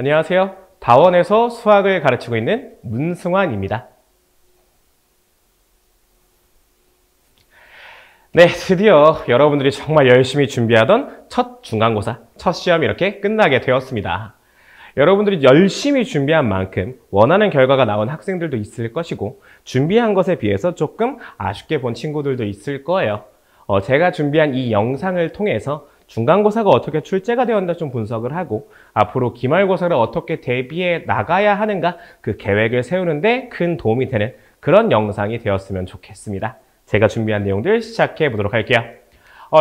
안녕하세요. 다원에서 수학을 가르치고 있는 문승환입니다. 네, 드디어 여러분들이 정말 열심히 준비하던 첫 중간고사, 첫 시험이 이렇게 끝나게 되었습니다. 여러분들이 열심히 준비한 만큼 원하는 결과가 나온 학생들도 있을 것이고 준비한 것에 비해서 조금 아쉽게 본 친구들도 있을 거예요. 제가 준비한 이 영상을 통해서 중간고사가 어떻게 출제가 되었나 좀 분석을 하고 앞으로 기말고사를 어떻게 대비해 나가야 하는가 그 계획을 세우는데 큰 도움이 되는 그런 영상이 되었으면 좋겠습니다. 제가 준비한 내용들 시작해 보도록 할게요.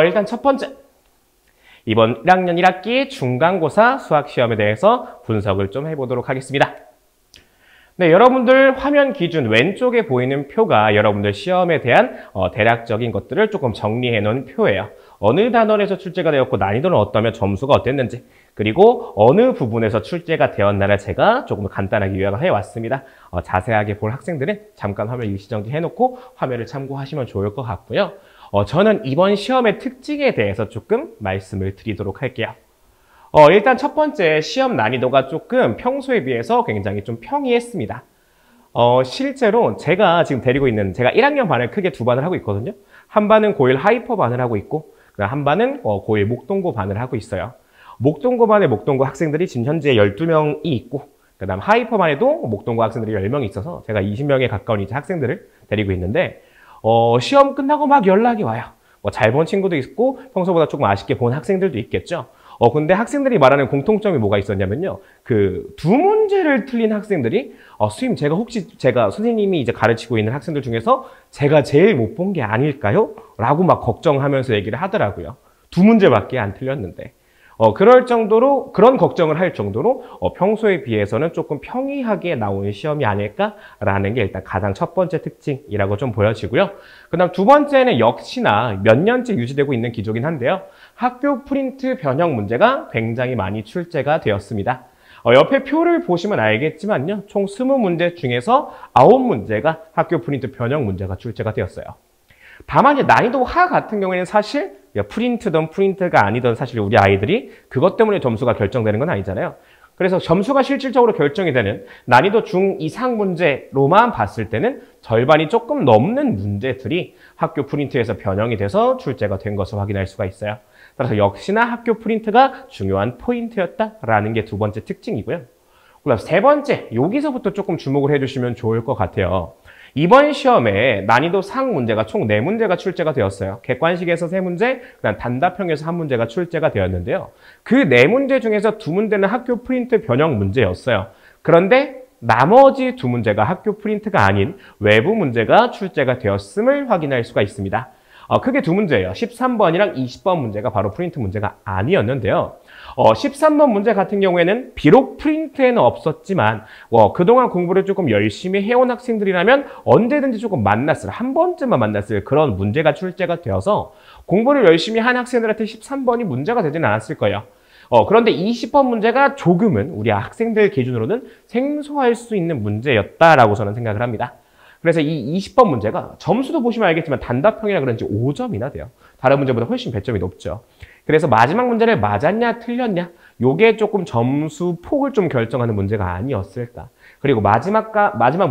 일단 첫 번째, 이번 1학년 1학기 중간고사 수학시험에 대해서 분석을 좀 해보도록 하겠습니다. 네, 여러분들 화면 기준 왼쪽에 보이는 표가 여러분들 시험에 대한 대략적인 것들을 조금 정리해 놓은 표예요. 어느 단원에서 출제가 되었고 난이도는 어떠며 점수가 어땠는지, 그리고 어느 부분에서 출제가 되었나를 제가 조금 간단하게 요약을 해왔습니다. 자세하게 볼 학생들은 잠깐 화면 일시정지 해놓고 화면을 참고하시면 좋을 것 같고요. 저는 이번 시험의 특징에 대해서 조금 말씀을 드리도록 할게요. 일단 첫 번째, 시험 난이도가 조금 평소에 비해서 굉장히 좀 평이했습니다. 실제로 제가 지금 데리고 있는, 제가 1학년 반을 크게 두 반을 하고 있거든요. 한 반은 고1 하이퍼 반을 하고 있고, 한 반은 고1 목동고 반을 하고 있어요. 목동고 반에 목동고 학생들이 지금 현재 12명이 있고, 그 다음 하이퍼 반에도 목동고 학생들이 10명이 있어서 제가 20명에 가까운 이제 학생들을 데리고 있는데, 시험 끝나고 막 연락이 와요. 잘 본 친구도 있고, 평소보다 조금 아쉽게 본 학생들도 있겠죠. 근데 학생들이 말하는 공통점이 뭐가 있었냐면요. 그 두 문제를 틀린 학생들이, 선생님, 제가 선생님이 이제 가르치고 있는 학생들 중에서 제가 제일 못 본 게 아닐까요? 라고 막 걱정하면서 얘기를 하더라고요. 두 문제밖에 안 틀렸는데. 그럴 정도로, 그런 걱정을 할 정도로, 평소에 비해서는 조금 평이하게 나오는 시험이 아닐까라는 게 일단 가장 첫 번째 특징이라고 좀 보여지고요. 그 다음 두 번째는 역시나 몇 년째 유지되고 있는 기조긴 한데요. 학교 프린트 변형 문제가 굉장히 많이 출제가 되었습니다. 옆에 표를 보시면 알겠지만요. 총 20문제 중에서 9문제가 학교 프린트 변형 문제가 출제가 되었어요. 다만 이제 난이도 하 같은 경우에는 사실 프린트든 프린트가 아니든 사실 우리 아이들이 그것 때문에 점수가 결정되는 건 아니잖아요. 그래서 점수가 실질적으로 결정이 되는 난이도 중 이상 문제로만 봤을 때는 절반이 조금 넘는 문제들이 학교 프린트에서 변형이 돼서 출제가 된 것을 확인할 수가 있어요. 따라서 역시나 학교 프린트가 중요한 포인트였다라는 게 두 번째 특징이고요. 그다음 세 번째, 여기서부터 조금 주목을 해주시면 좋을 것 같아요. 이번 시험에 난이도 상 문제가 총 4문제가 출제가 되었어요. 객관식에서 3문제, 그다음 단답형에서 1문제가 출제가 되었는데요. 그 4문제 중에서 2문제는 학교 프린트 변형 문제였어요. 그런데 나머지 2문제가 학교 프린트가 아닌 외부 문제가 출제가 되었음을 확인할 수가 있습니다. 크게 2문제예요. 13번이랑 20번 문제가 바로 프린트 문제가 아니었는데요. 13번 문제 같은 경우에는 비록 프린트에는 없었지만 그동안 공부를 조금 열심히 해온 학생들이라면 언제든지 조금 한 번쯤만 만났을 그런 문제가 출제가 되어서 공부를 열심히 한 학생들한테 13번이 문제가 되지는 않았을 거예요. 그런데 20번 문제가 조금은 우리 학생들 기준으로는 생소할 수 있는 문제였다라고 저는 생각을 합니다. 그래서 이 20번 문제가 점수도 보시면 알겠지만 단답형이라 그런지 5점이나 돼요. 다른 문제보다 훨씬 배점이 높죠. 그래서 마지막 문제를 맞았냐 틀렸냐 요게 조금 점수 폭을 좀 결정하는 문제가 아니었을까. 그리고 마지막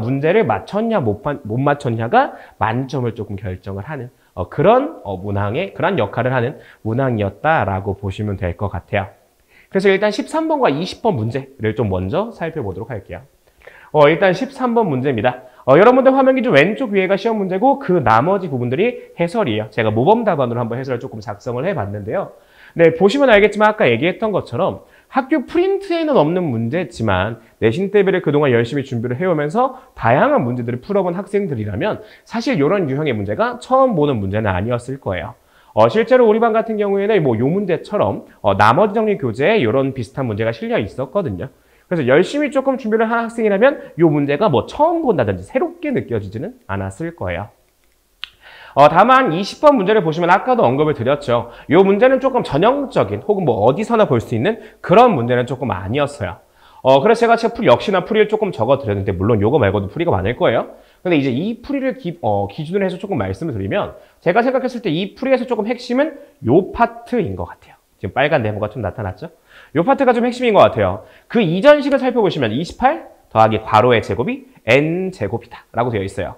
문제를 맞췄냐 못 맞췄냐가 만점을 조금 결정을 하는 그런 그런 역할을 하는 문항이었다라고 보시면 될 것 같아요. 그래서 일단 13번과 20번 문제를 좀 먼저 살펴보도록 할게요. 일단 13번 문제입니다. 여러분들 화면 기준 왼쪽 위에가 시험 문제고 그 나머지 부분들이 해설이에요. 제가 모범 답안으로 한번 해설을 조금 작성을 해봤는데요. 네, 보시면 알겠지만 아까 얘기했던 것처럼 학교 프린트에는 없는 문제지만 내신 대비를 그동안 열심히 준비를 해오면서 다양한 문제들을 풀어본 학생들이라면 사실 이런 유형의 문제가 처음 보는 문제는 아니었을 거예요. 실제로 우리 반 같은 경우에는 요 문제처럼 나머지 정리 교재에 이런 비슷한 문제가 실려 있었거든요. 그래서 열심히 조금 준비를 한 학생이라면 이 문제가 처음 본다든지 새롭게 느껴지지는 않았을 거예요. 다만 20번 문제를 보시면 아까도 언급을 드렸죠. 이 문제는 조금 전형적인 혹은 어디서나 볼 수 있는 그런 문제는 조금 아니었어요. 그래서 제가 역시나 풀이를 조금 적어드렸는데 물론 요거 말고도 풀이가 많을 거예요. 근데 이제 이 풀이를 기준으로 해서 조금 말씀을 드리면 제가 생각했을 때 이 풀이에서 조금 핵심은 요 파트인 것 같아요. 지금 빨간 네모가 좀 나타났죠? 이 파트가 좀 핵심인 것 같아요. 그 이전식을 살펴보시면 28 더하기 괄호의 제곱이 n제곱이다 라고 되어 있어요.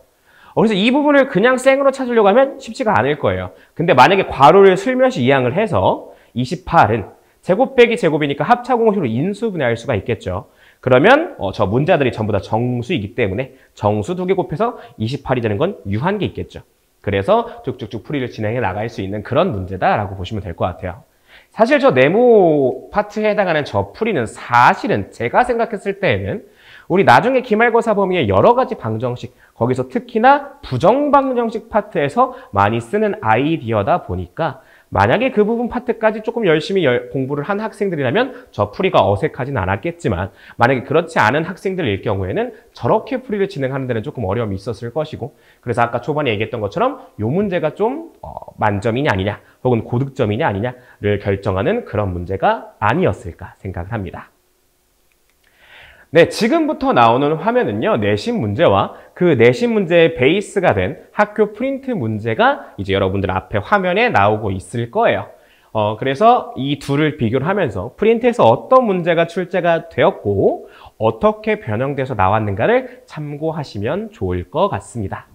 그래서 이 부분을 그냥 생으로 찾으려고 하면 쉽지가 않을 거예요. 근데 만약에 괄호를 슬며시 이항을 해서 28은 제곱 빼기 제곱이니까 합차공식으로 인수분해할 수가 있겠죠. 그러면 저 문자들이 전부 다 정수이기 때문에 정수 2개 곱해서 28이 되는 건 유한계 있겠죠. 그래서 쭉쭉쭉 풀이를 진행해 나갈 수 있는 그런 문제다라고 보시면 될 것 같아요. 사실 저 네모 파트에 해당하는 저 풀이는 사실은 제가 생각했을 때에는 우리 나중에 기말고사 범위의 여러 가지 방정식, 거기서 특히나 부정방정식 파트에서 많이 쓰는 아이디어다 보니까 만약에 그 부분 파트까지 조금 열심히 공부를 한 학생들이라면 저 풀이가 어색하진 않았겠지만 만약에 그렇지 않은 학생들일 경우에는 저렇게 풀이를 진행하는 데는 조금 어려움이 있었을 것이고 그래서 아까 초반에 얘기했던 것처럼 이 문제가 좀 만점이냐 아니냐 혹은 고득점이냐 아니냐를 결정하는 그런 문제가 아니었을까 생각을 합니다. 네, 지금부터 나오는 화면은요, 내신 문제와 그 내신 문제의 베이스가 된 학교 프린트 문제가 이제 여러분들 앞에 화면에 나오고 있을 거예요. 그래서 이 둘을 비교를 하면서 프린트에서 어떤 문제가 출제가 되었고 어떻게 변형돼서 나왔는가를 참고하시면 좋을 것 같습니다.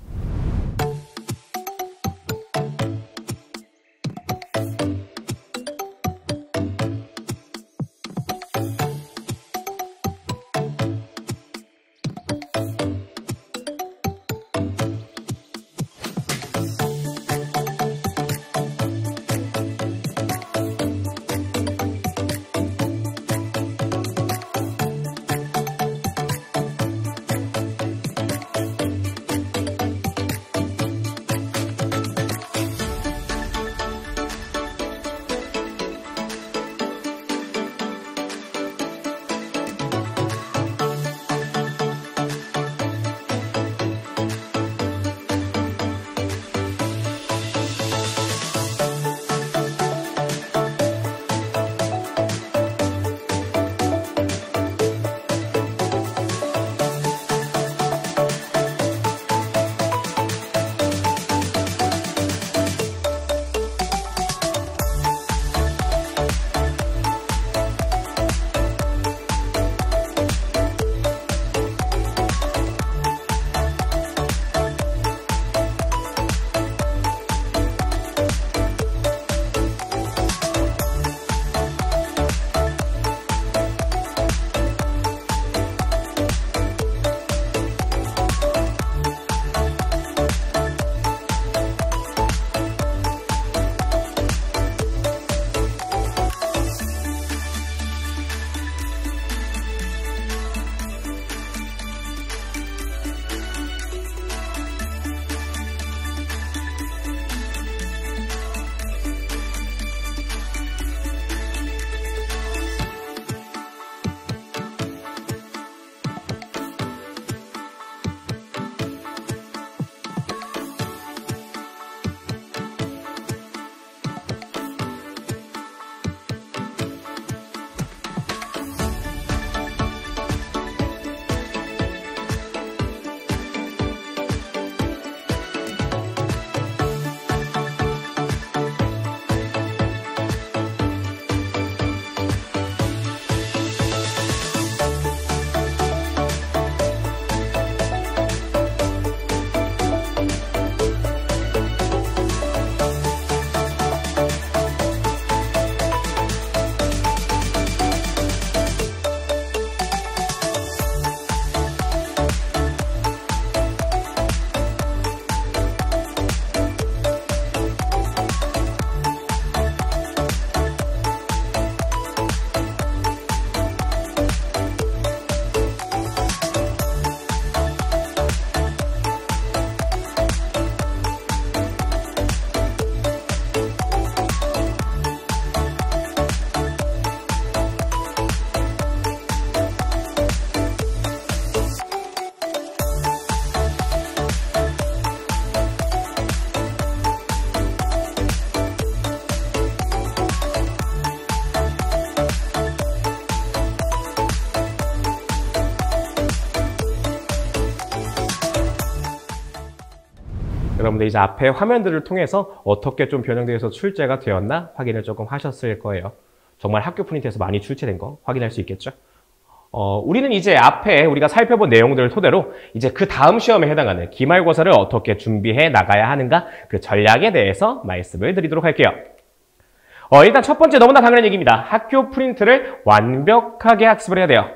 여러분들 이제 앞에 화면들을 통해서 어떻게 좀 변형되어서 출제가 되었나 확인을 조금 하셨을 거예요. 정말 학교 프린트에서 많이 출제된 거 확인할 수 있겠죠. 우리는 이제 앞에 우리가 살펴본 내용들을 토대로 이제 그 다음 시험에 해당하는 기말고사를 어떻게 준비해 나가야 하는가 그 전략에 대해서 말씀을 드리도록 할게요. 일단 첫 번째 너무나 당연한 얘기입니다. 학교 프린트를 완벽하게 학습을 해야 돼요.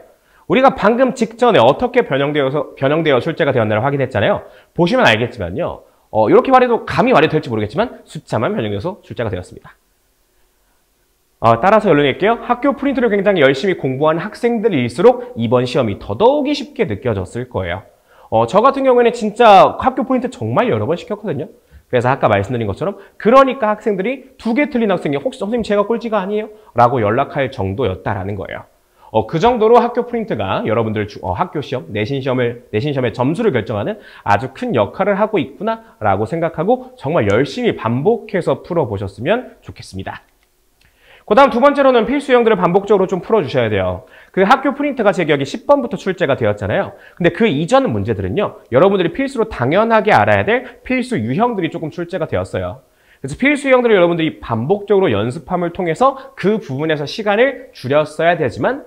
우리가 방금 직전에 어떻게 변형되어 출제가 되었나를 확인했잖아요. 보시면 알겠지만요. 이렇게 말해도 감히 말해도 될지 모르겠지만 숫자만 변형돼서 출제가 되었습니다. 따라서 결론낼게요. 학교 프린트를 굉장히 열심히 공부한 학생들일수록 이번 시험이 더더욱이 쉽게 느껴졌을 거예요. 저 같은 경우에는 진짜 학교 프린트 정말 여러 번 시켰거든요. 그래서 아까 말씀드린 것처럼 그러니까 학생들이 2개 틀린 학생이 혹시 선생님 제가 꼴찌가 아니에요? 라고 연락할 정도였다라는 거예요. 그 정도로 학교 프린트가 여러분들 학교 시험, 내신 시험의 점수를 결정하는 아주 큰 역할을 하고 있구나라고 생각하고 정말 열심히 반복해서 풀어보셨으면 좋겠습니다. 그 다음 두 번째로는 필수 유형들을 반복적으로 좀 풀어주셔야 돼요. 그 학교 프린트가 제 기억에 10번부터 출제가 되었잖아요. 근데 그 이전 문제들은요. 여러분들이 필수로 당연하게 알아야 될 필수 유형들이 조금 출제가 되었어요. 그래서 필수 유형들을 여러분들이 반복적으로 연습함을 통해서 그 부분에서 시간을 줄였어야지만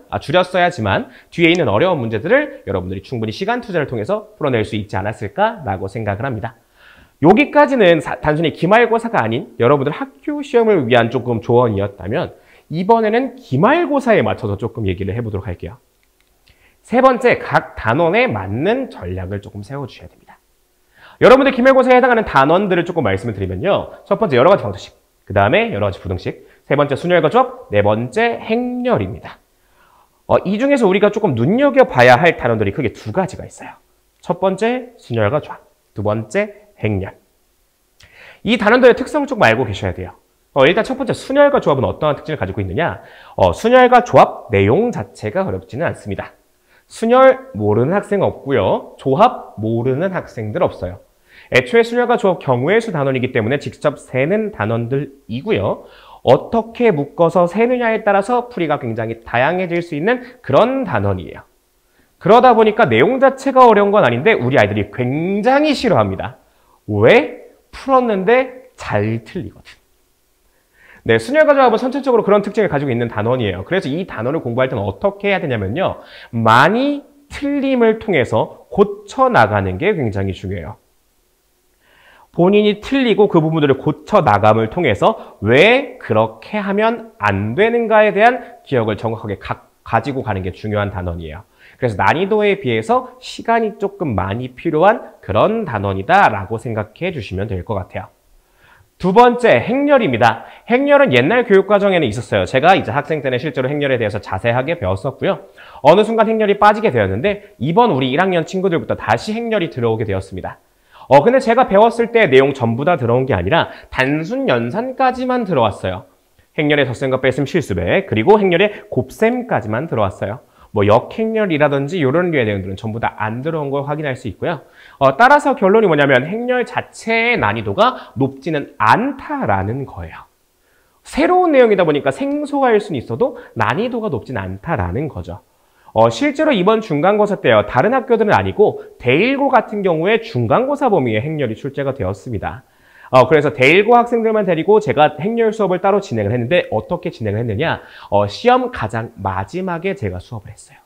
뒤에 있는 어려운 문제들을 여러분들이 충분히 시간 투자를 통해서 풀어낼 수 있지 않았을까라고 생각을 합니다. 여기까지는 단순히 기말고사가 아닌 여러분들 학교 시험을 위한 조금 조언이었다면 이번에는 기말고사에 맞춰서 조금 얘기를 해보도록 할게요. 세 번째, 각 단원에 맞는 전략을 조금 세워주셔야 됩니다. 여러분들 기말고사에 해당하는 단원들을 조금 말씀을 드리면요. 첫 번째, 여러 가지 방정식. 그 다음에 여러 가지 부등식. 세 번째, 순열과 조합. 네 번째, 행렬입니다. 이 중에서 우리가 조금 눈여겨봐야 할 단원들이 크게 두 가지가 있어요. 첫 번째, 순열과 조합. 두 번째, 행렬. 이 단원들의 특성을 조금 알고 계셔야 돼요. 일단 첫 번째, 순열과 조합은 어떠한 특징을 가지고 있느냐? 순열과 조합 내용 자체가 어렵지는 않습니다. 순열 모르는 학생 없고요. 조합 모르는 학생들 없어요. 애초에 순열과 조합 경우의 수 단원이기 때문에 직접 세는 단원들이고요. 어떻게 묶어서 세느냐에 따라서 풀이가 굉장히 다양해질 수 있는 그런 단원이에요. 그러다 보니까 내용 자체가 어려운 건 아닌데 우리 아이들이 굉장히 싫어합니다. 왜? 풀었는데 잘 틀리거든. 네, 순열과 조합은 선천적으로 그런 특징을 가지고 있는 단원이에요. 그래서 이 단원을 공부할 때는 어떻게 해야 되냐면요. 많이 틀림을 통해서 고쳐나가는 게 굉장히 중요해요. 본인이 틀리고 그 부분들을 고쳐나감을 통해서 왜 그렇게 하면 안 되는가에 대한 기억을 정확하게 가지고 가는 게 중요한 단원이에요. 그래서 난이도에 비해서 시간이 조금 많이 필요한 그런 단원이다라고 생각해 주시면 될 것 같아요. 두 번째, 행렬입니다. 행렬은 옛날 교육과정에는 있었어요. 제가 이제 학생 때는 실제로 행렬에 대해서 자세하게 배웠었고요. 어느 순간 행렬이 빠지게 되었는데 이번 우리 1학년 친구들부터 다시 행렬이 들어오게 되었습니다. 근데 제가 배웠을 때 내용 전부 다 들어온 게 아니라 단순 연산까지만 들어왔어요. 행렬의 덧셈과 뺄셈 실수배, 그리고 행렬의 곱셈까지만 들어왔어요. 뭐 역행렬이라든지 이런 류의 내용들은 전부 다 안 들어온 걸 확인할 수 있고요. 따라서 결론이 뭐냐면 행렬 자체의 난이도가 높지는 않다라는 거예요. 새로운 내용이다 보니까 생소할 수는 있어도 난이도가 높지는 않다라는 거죠. 실제로 이번 중간고사 때요. 다른 학교들은 아니고 대1고 같은 경우에 중간고사 범위에 행렬이 출제가 되었습니다. 그래서 대1고 학생들만 데리고 제가 행렬 수업을 따로 진행을 했는데 어떻게 진행을 했느냐? 시험 가장 마지막에 제가 수업을 했어요.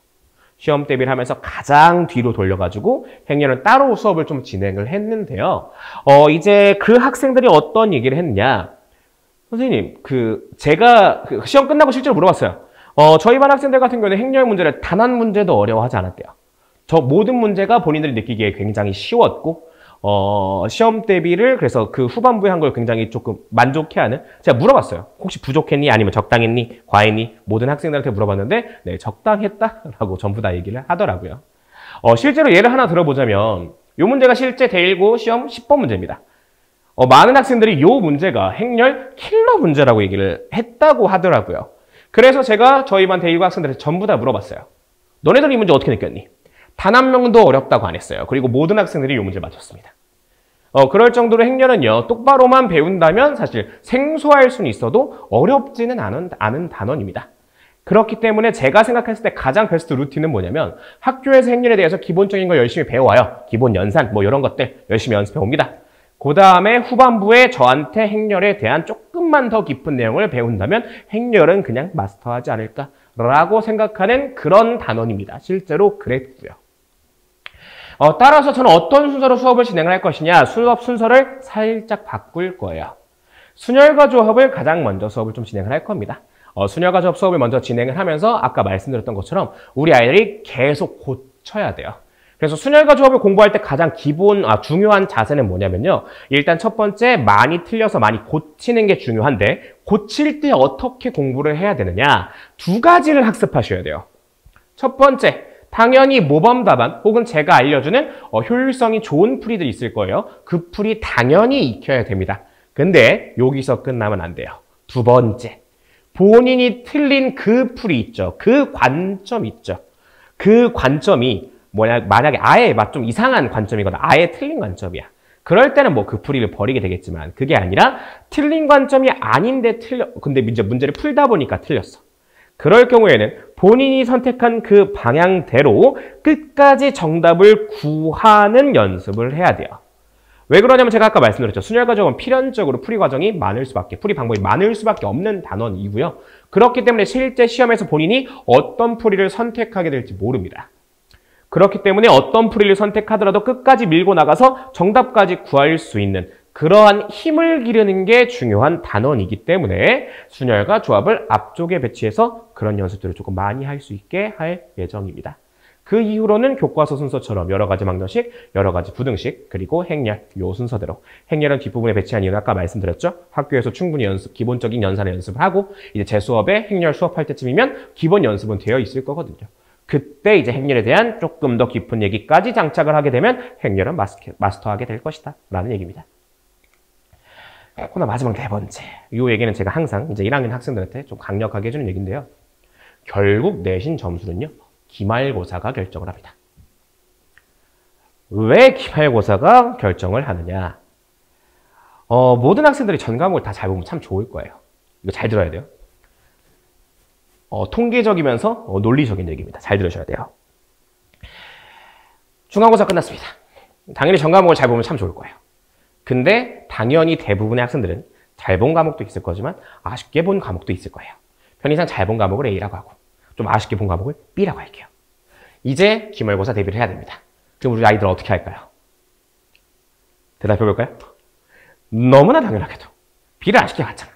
시험 대비를 하면서 가장 뒤로 돌려가지고 행렬은 따로 수업을 좀 진행을 했는데요. 이제 그 학생들이 어떤 얘기를 했느냐? 선생님, 제가 시험 끝나고 실제로 물어봤어요. 저희 반 학생들 같은 경우는 행렬 문제를 단 한 문제도 어려워하지 않았대요. 저 모든 문제가 본인들이 느끼기에 굉장히 쉬웠고 시험 대비를 그래서 그 후반부에 한 걸 굉장히 조금 만족해하는 제가 물어봤어요. 혹시 부족했니? 아니면 적당했니? 과했니? 모든 학생들한테 물어봤는데 네, 적당했다라고 전부 다 얘기를 하더라고요. 실제로 예를 하나 들어보자면 이 문제가 실제 대1고 시험 10번 문제입니다. 많은 학생들이 이 문제가 행렬 킬러 문제라고 얘기를 했다고 하더라고요. 그래서 제가 저희 반 대1고 학생들한테 전부 다 물어봤어요. 너네들 이 문제 어떻게 느꼈니? 단 한 명도 어렵다고 안 했어요. 그리고 모든 학생들이 이 문제 맞췄습니다. 그럴 정도로 행렬은요, 똑바로만 배운다면 사실 생소할 수는 있어도 어렵지는 않은 단원입니다. 그렇기 때문에 제가 생각했을 때 가장 베스트 루틴은 뭐냐면 학교에서 행렬에 대해서 기본적인 걸 열심히 배워와요. 기본 연산, 뭐 이런 것들 열심히 연습해 옵니다. 그 다음에 후반부에 저한테 행렬에 대한 조금 조금만 더 깊은 내용을 배운다면 행렬은 그냥 마스터하지 않을까라고 생각하는 그런 단원입니다. 실제로 그랬고요. 따라서 저는 어떤 순서로 수업을 진행을 할 것이냐, 수업 순서를 살짝 바꿀 거예요. 순열과 조합을 가장 먼저 수업을 좀 진행을 할 겁니다. 순열과 조합 수업을 먼저 진행을 하면서 아까 말씀드렸던 것처럼 우리 아이들이 계속 고쳐야 돼요. 그래서 순열과 조합을 공부할 때 가장 중요한 자세는 뭐냐면요. 일단 첫 번째, 많이 틀려서 많이 고치는 게 중요한데, 고칠 때 어떻게 공부를 해야 되느냐, 두 가지를 학습하셔야 돼요. 첫 번째, 당연히 모범 답안 혹은 제가 알려주는 효율성이 좋은 풀이들이 있을 거예요. 그 풀이 당연히 익혀야 됩니다. 근데 여기서 끝나면 안 돼요. 두 번째, 본인이 틀린 그 풀이 있죠. 그 관점 있죠. 그 관점이 만약에 아예 좀 이상한 관점이거나 아예 틀린 관점이야. 그럴 때는 뭐 그 풀이를 버리게 되겠지만, 그게 아니라 틀린 관점이 아닌데 근데 이제 문제를 풀다 보니까 틀렸어. 그럴 경우에는 본인이 선택한 그 방향대로 끝까지 정답을 구하는 연습을 해야 돼요. 왜 그러냐면 제가 아까 말씀드렸죠. 순열 과정은 필연적으로 풀이 방법이 많을 수밖에 없는 단원이고요. 그렇기 때문에 실제 시험에서 본인이 어떤 풀이를 선택하게 될지 모릅니다. 그렇기 때문에 어떤 풀이를 선택하더라도 끝까지 밀고 나가서 정답까지 구할 수 있는 그러한 힘을 기르는 게 중요한 단원이기 때문에 순열과 조합을 앞쪽에 배치해서 그런 연습들을 조금 많이 할 수 있게 할 예정입니다. 그 이후로는 교과서 순서처럼 여러 가지 막론식, 여러 가지 부등식, 그리고 행렬, 요 순서대로. 행렬은 뒷부분에 배치한 이유는 아까 말씀드렸죠. 학교에서 충분히 기본적인 연산의 연습을 하고 이제 제 수업에 행렬 수업할 때쯤이면 기본 연습은 되어 있을 거거든요. 그때 이제 행렬에 대한 조금 더 깊은 얘기까지 장착을 하게 되면 행렬은 마스터하게 될 것이다 라는 얘기입니다. 코너 마지막 네 번째. 이 얘기는 제가 항상 이제 1학년 학생들한테 좀 강력하게 해주는 얘기인데요. 결국 내신 점수는요, 기말고사가 결정을 합니다. 왜 기말고사가 결정을 하느냐? 모든 학생들이 전 과목을 다 잘 보면 참 좋을 거예요. 이거 잘 들어야 돼요. 통계적이면서 논리적인 얘기입니다. 잘 들으셔야 돼요. 중간고사 끝났습니다. 당연히 전 과목을 잘 보면 참 좋을 거예요. 근데 당연히 대부분의 학생들은 잘 본 과목도 있을 거지만 아쉽게 본 과목도 있을 거예요. 편의상 잘 본 과목을 A라고 하고 좀 아쉽게 본 과목을 B라고 할게요. 이제 기말고사 대비를 해야 됩니다. 그럼 우리 아이들 어떻게 할까요? 대답해 볼까요? 너무나 당연하게도 B를 아쉽게 갔잖아.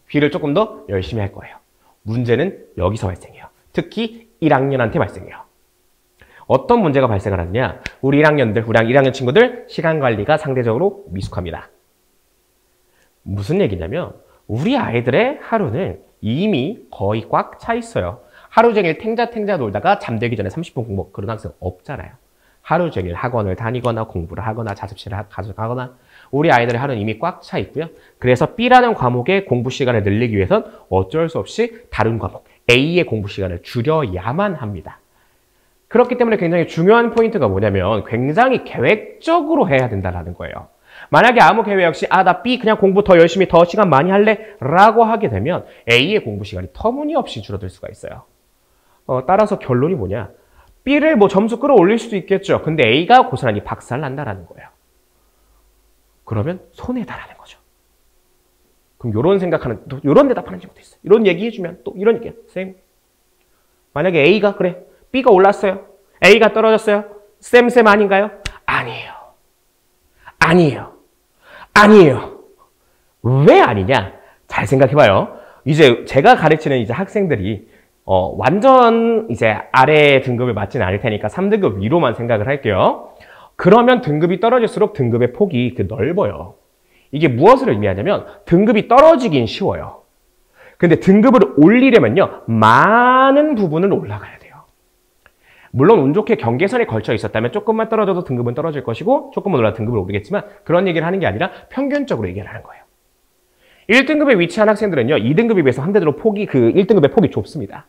B를 조금 더 열심히 할 거예요. 문제는 여기서 발생해요. 특히 1학년한테 발생해요. 어떤 문제가 발생을 하느냐? 우리 1학년 친구들 시간 관리가 상대적으로 미숙합니다. 무슨 얘기냐면 우리 아이들의 하루는 이미 거의 꽉 차 있어요. 하루 종일 탱자탱자 놀다가 잠들기 전에 30분 공부, 그런 학생 없잖아요. 하루 종일 학원을 다니거나 공부를 하거나 자습실을 가거나 우리 아이들의 하루는 이미 꽉 차 있고요. 그래서 B라는 과목의 공부 시간을 늘리기 위해선 어쩔 수 없이 다른 과목 A의 공부 시간을 줄여야만 합니다. 그렇기 때문에 굉장히 중요한 포인트가 뭐냐면 굉장히 계획적으로 해야 된다는 거예요. 만약에 아무 계획 없이 나 B 그냥 공부 더 열심히 더 시간 많이 할래 라고 하게 되면 A의 공부 시간이 터무니없이 줄어들 수가 있어요. 따라서 결론이 뭐냐? B를 점수 끌어올릴 수도 있겠죠. 근데 A가 고스란히 박살난다라는 거예요. 그러면 손해다라는 거죠. 그럼 요런 대답하는 친구도 있어요. 이런 얘기해주면 또 이런 얘기야. 쌤, 만약에 A가 그래, B가 올랐어요. A가 떨어졌어요. 쌤 아닌가요? 아니에요. 아니에요. 왜 아니냐? 잘 생각해봐요. 이제 제가 가르치는 이제 학생들이 완전 이제 아래 등급을 맞지는 않을 테니까 3등급 위로만 생각을 할게요. 그러면 등급이 떨어질수록 등급의 폭이 넓어요. 이게 무엇을 의미하냐면 등급이 떨어지긴 쉬워요. 근데 등급을 올리려면요, 많은 부분을 올라가야 돼요. 물론 운 좋게 경계선에 걸쳐 있었다면 조금만 떨어져도 등급은 떨어질 것이고 조금만 올라 등급을 오르겠지만 그런 얘기를 하는 게 아니라 평균적으로 얘기를 하는 거예요. 1등급에 위치한 학생들은요, 2등급에 비해서 상대적으로 1등급의 폭이 좁습니다.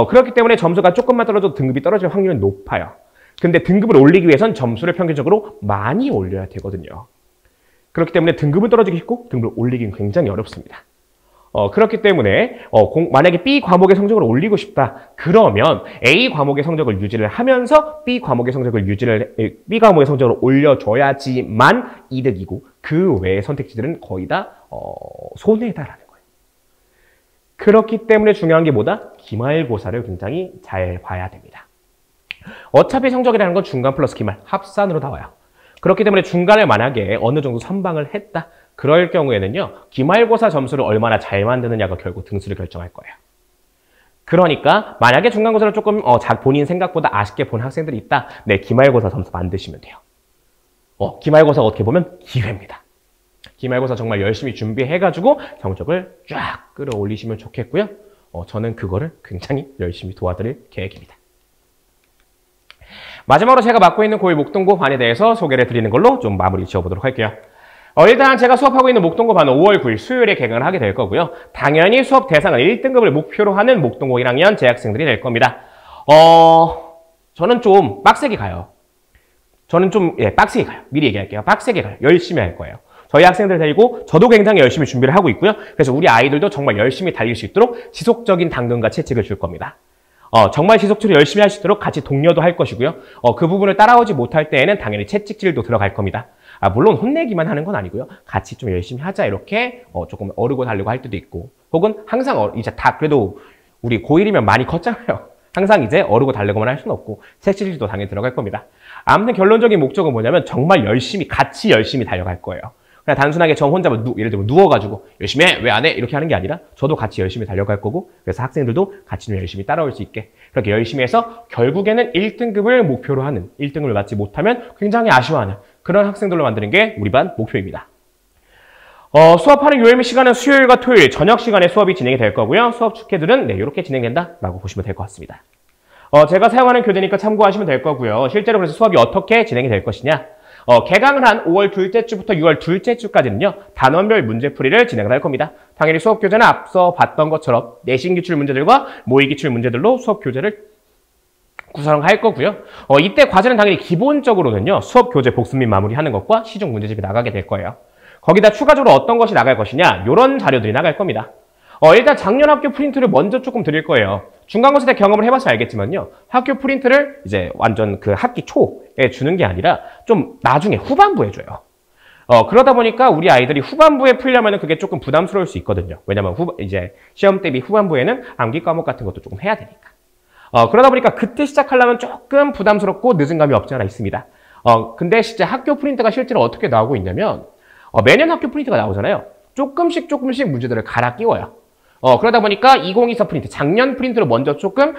그렇기 때문에 점수가 조금만 떨어져도 등급이 떨어질 확률은 높아요. 근데 등급을 올리기 위해선 점수를 평균적으로 많이 올려야 되거든요. 그렇기 때문에 등급은 떨어지기 쉽고 등급을 올리기는 굉장히 어렵습니다. 그렇기 때문에 만약에 B 과목의 성적을 올리고 싶다. 그러면 A 과목의 성적을 유지를 하면서 B 과목의 성적을 올려줘야지만 이득이고 그 외의 선택지들은 거의 다 손해다라는 거예요. 그렇기 때문에 중요한 게 뭐다? 기말고사를 굉장히 잘 봐야 됩니다. 어차피 성적이라는 건 중간 플러스 기말, 합산으로 나와요. 그렇기 때문에 중간에 만약에 어느 정도 선방을 했다. 그럴 경우에는요. 기말고사 점수를 얼마나 잘 만드느냐가 결국 등수를 결정할 거예요. 그러니까 만약에 중간고사를 조금 본인 생각보다 아쉽게 본 학생들이 있다. 네, 기말고사 점수 만드시면 돼요. 기말고사가 어떻게 보면 기회입니다. 기말고사 정말 열심히 준비해가지고 성적을 쫙 끌어올리시면 좋겠고요. 저는 그거를 굉장히 열심히 도와드릴 계획입니다. 마지막으로 제가 맡고 있는 고1 목동고 반에 대해서 소개를 드리는 걸로 좀 마무리 지어보도록 할게요. 일단 제가 수업하고 있는 목동고 반은 5월 9일 수요일에 개강을 하게 될 거고요. 당연히 수업 대상은 1등급을 목표로 하는 목동고 1학년 재학생들이 될 겁니다. 저는 좀 빡세게 가요. 빡세게 가요. 미리 얘기할게요. 빡세게 가요. 열심히 할 거예요. 저희 학생들 데리고 저도 굉장히 열심히 준비를 하고 있고요. 그래서 우리 아이들도 정말 열심히 달릴 수 있도록 지속적인 당근과 채찍을 줄 겁니다. 정말 지속적으로 열심히 할 수 있도록 같이 독려도 할 것이고요. 그 부분을 따라오지 못할 때에는 당연히 채찍질도 들어갈 겁니다. 물론 혼내기만 하는 건 아니고요. 같이 좀 열심히 하자 이렇게 조금 어르고 달리고 할 때도 있고, 혹은 항상 이제 다 그래도 우리 고1이면 많이 컸잖아요. 항상 이제 어르고 달리고만 할 수는 없고 채찍질도 당연히 들어갈 겁니다. 아무튼 결론적인 목적은 뭐냐면 정말 같이 열심히 달려갈 거예요. 그냥 단순하게 저 혼자 예를 들면 누워가지고 열심히 해! 왜 안 해? 이렇게 하는 게 아니라 저도 같이 열심히 달려갈 거고, 그래서 학생들도 같이 좀 열심히 따라올 수 있게 그렇게 열심히 해서 결국에는 1등급을 목표로 하는, 1등급을 맞지 못하면 굉장히 아쉬워하는 그런 학생들로 만드는 게 우리 반 목표입니다. 수업하는 ULM 시간은 수요일과 토요일 저녁 시간에 수업이 진행이 될 거고요. 수업 축제들은 이렇게 진행된다라고 보시면 될 것 같습니다. 제가 사용하는 교재니까 참고하시면 될 거고요. 실제로 그래서 수업이 어떻게 진행이 될 것이냐. 개강을 한 5월 둘째 주부터 6월 둘째 주까지는요. 단원별 문제풀이를 진행을 할 겁니다. 당연히 수업 교재는 앞서 봤던 것처럼 내신 기출 문제들과 모의 기출 문제들로 수업 교재를 구성할 거고요. 이때 과제는 당연히 기본적으로는요. 수업 교재 복습 및 마무리하는 것과 시중 문제집이 나가게 될 거예요. 거기다 추가적으로 어떤 것이 나갈 것이냐. 이런 자료들이 나갈 겁니다. 일단 작년 학교 프린트를 먼저 조금 드릴 거예요. 중간고사 때 경험을 해봐서 알겠지만요. 학교 프린트를 이제 완전 그 학기 초에 주는 게 아니라 좀 나중에 후반부에 줘요. 그러다 보니까 우리 아이들이 후반부에 풀려면 그게 조금 부담스러울 수 있거든요. 왜냐면 이제 시험 대비 후반부에는 암기 과목 같은 것도 조금 해야 되니까. 그러다 보니까 그때 시작하려면 조금 부담스럽고 늦은 감이 없지 않아 있습니다. 근데 진짜 학교 프린트가 실제로 어떻게 나오고 있냐면 매년 학교 프린트가 나오잖아요. 조금씩 문제들을 갈아 끼워요. 그러다 보니까 2024 프린트, 작년 프린트로 먼저 조금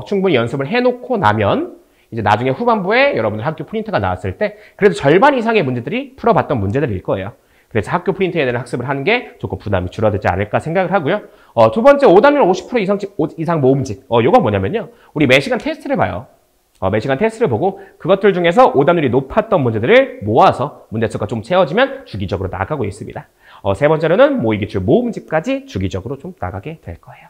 충분히 연습을 해놓고 나면 이제 나중에 후반부에 여러분들 학교 프린트가 나왔을 때 그래도 절반 이상의 문제들이 풀어봤던 문제들일 거예요. 그래서 학교 프린트에 대한 학습을 하는 게 조금 부담이 줄어들지 않을까 생각을 하고요. 두 번째, 오답률 50% 이상 모음집. 요건 뭐냐면요. 우리 매시간 테스트를 봐요. 매시간 테스트를 보고 그것들 중에서 오답률이 높았던 문제들을 모아서 문제수가 좀 채워지면 주기적으로 나가고 있습니다. 세 번째로는 모의기출 모음집까지 주기적으로 좀 나가게 될 거예요.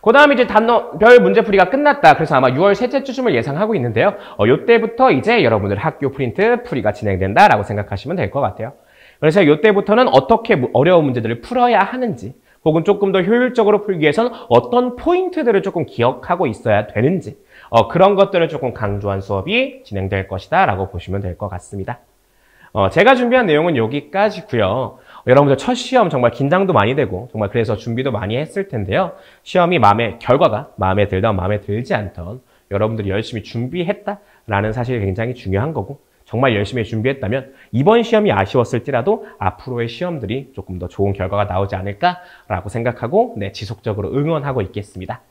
그 다음에 이제 단어별 문제풀이가 끝났다. 그래서 아마 6월 셋째 주쯤을 예상하고 있는데요. 요때부터 이제 여러분들 학교 프린트 풀이가 진행된다라고 생각하시면 될 것 같아요. 그래서 요때부터는 어떻게 어려운 문제들을 풀어야 하는지, 혹은 조금 더 효율적으로 풀기 위해서는 어떤 포인트들을 조금 기억하고 있어야 되는지, 그런 것들을 조금 강조한 수업이 진행될 것이다 라고 보시면 될 것 같습니다. 제가 준비한 내용은 여기까지고요. 여러분들 첫 시험 정말 긴장도 많이 되고 정말 그래서 준비도 많이 했을 텐데요. 시험이 결과가 마음에 들던 마음에 들지 않던 여러분들이 열심히 준비했다라는 사실이 굉장히 중요한 거고, 정말 열심히 준비했다면 이번 시험이 아쉬웠을지라도 앞으로의 시험들이 조금 더 좋은 결과가 나오지 않을까라고 생각하고 지속적으로 응원하고 있겠습니다.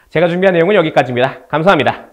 제가 준비한 내용은 여기까지입니다. 감사합니다.